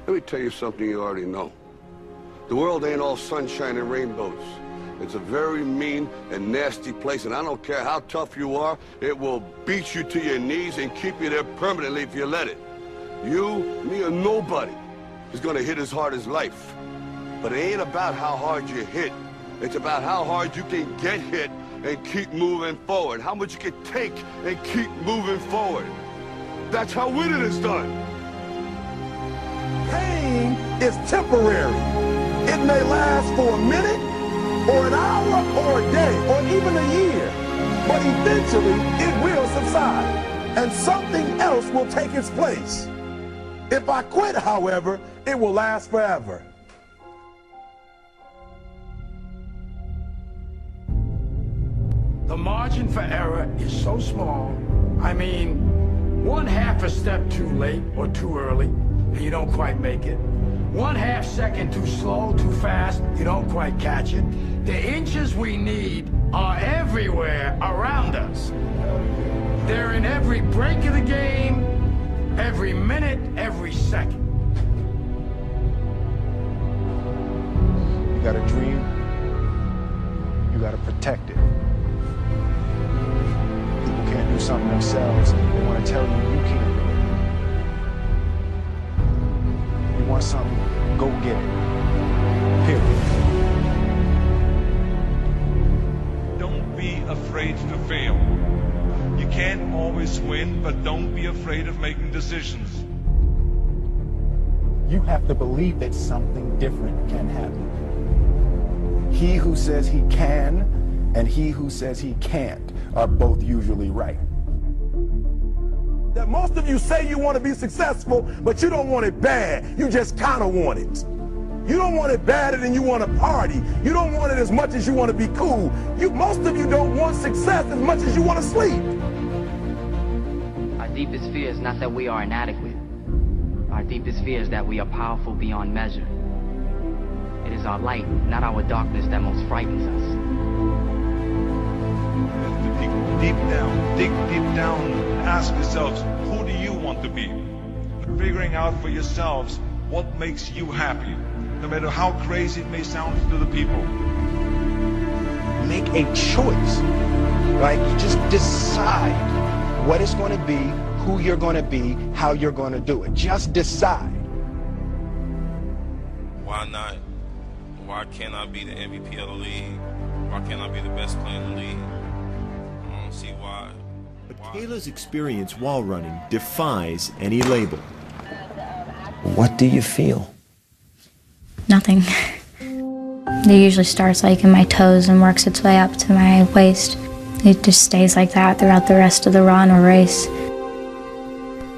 Let me tell you something you already know. The world ain't all sunshine and rainbows. It's a very mean and nasty place, and I don't care how tough you are, it will beat you to your knees and keep you there permanently if you let it. You, me, or nobody is gonna hit as hard as life. But it ain't about how hard you hit. It's about how hard you can get hit and keep moving forward. How much you can take and keep moving forward. That's how winning is done. Pain is temporary. It may last for a minute, or an hour, or a day, or even a year. But eventually, it will subside, and something else will take its place. If I quit, however, it will last forever. The margin for error is so small. I mean, 1/2 a step too late or too early, and you don't quite make it. 1/2 second too slow, too fast, you don't quite catch it. The inches we need are everywhere around us. They're in every break of the game, every minute, every second. You got a dream, you got to protect it. People can't do something themselves, they want to tell you you can't do it. You want something, go get it. Period. Don't be afraid to fail. You can't always win, but don't be afraid of making decisions. You have to believe that something different can happen. He who says he can and he who says he can't are both usually right. That most of you say you want to be successful, but you don't want it bad. You just kind of want it. You don't want it badder than you want to party. You don't want it as much as you want to be cool. Most of you don't want success as much as you want to sleep. Our deepest fear is not that we are inadequate. Our deepest fear is that we are powerful beyond measure. It is our light, not our darkness, that most frightens us. You have to dig deep down, ask yourselves, who do you want to be? Figuring out for yourselves what makes you happy, no matter how crazy it may sound to the people. Make a choice, right? You just decide what it's going to be, who you're going to be, how you're going to do it. Just decide. Why not? Why can't I be the MVP of the league? Why can't I be the best player in the league? I don't see why. But Kayla's experience while running defies any label. What do you feel? Nothing. It usually starts like in my toes and works its way up to my waist. It just stays like that throughout the rest of the run or race.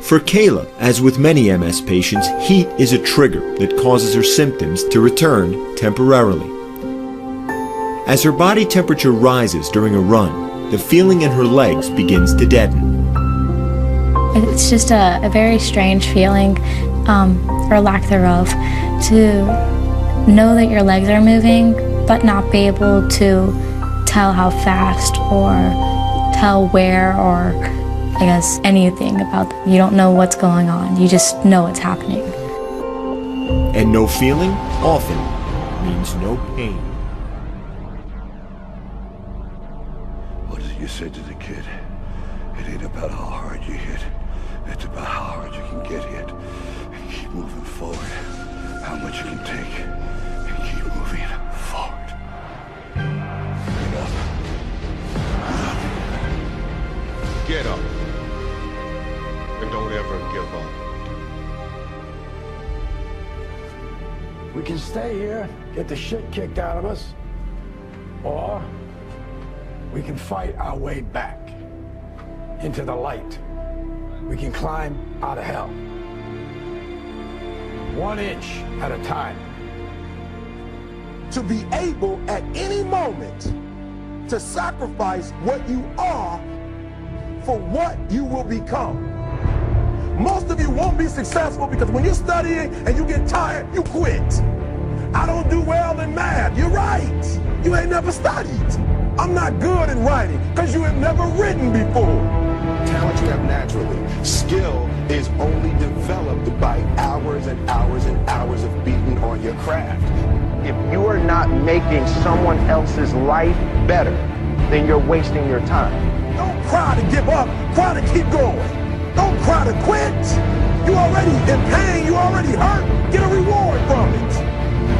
For Kayla, as with many MS patients, heat is a trigger that causes her symptoms to return temporarily. As her body temperature rises during a run, the feeling in her legs begins to deaden. It's just a very strange feeling, or lack thereof, to know that your legs are moving, but not be able to tell how fast or tell where or I guess anything about them. You don't know what's going on, you just know it's happening. And no feeling often means no pain. What did you say to the kid? It ain't about how hard you hit. It's about how hard you can get hit and keep moving forward. How much you can take and keep moving forward. Get up. Get up. And don't ever give up. We can stay here, get the shit kicked out of us, or we can fight our way back into the light. We can climb out of hell. 1 inch at a time. To be able at any moment to sacrifice what you are for what you will become. Most of you won't be successful because when you're studying and you get tired, you quit. I don't do well in math. You're right. You ain't never studied. I'm not good in writing because you have never written before. Talent you have naturally. Skill is only developed by hours and hours and hours of beating on your craft. If you are not making someone else's life better, then you're wasting your time. Don't cry to give up, cry to keep going. Don't cry to quit. You already in pain, you already hurt. Get a reward from it.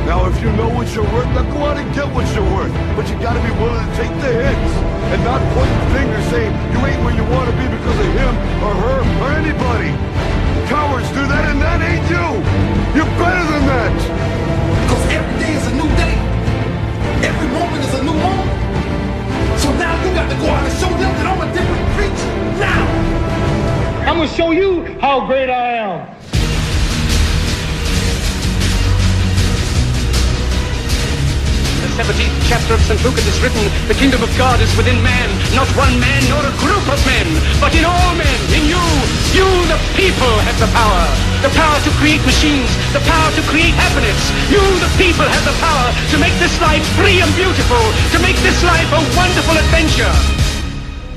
Now, if you know what you're worth, now go out and get what you're worth. But you gotta be willing to take the hits and not point the finger saying you ain't where you want to be because of him or her or anybody. Cowards do that, and that ain't you. You're better than that. Because every day is a new day. Every moment is a new moment. So now you got to go out and show them that I'm a different creature. Now! I'm going to show you how great I am. The 17th chapter of St. Luke it is written, the kingdom of God is within man, not one man nor a group of men, but in all men, in you. You, the people, have the power. The power to create machines, the power to create happiness. You, the people, have the power to make this life free and beautiful, to make this life a wonderful adventure.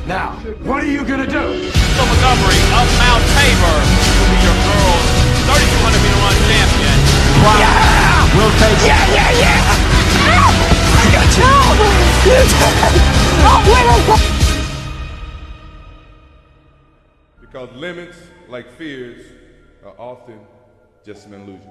Now, what are you gonna do? The Montgomery of Mount Tabor will be your girls' 3,200 meter run champion. Wow. Yeah! We'll take it. Yeah! I got you. Because limits, like fears, are often just an illusion.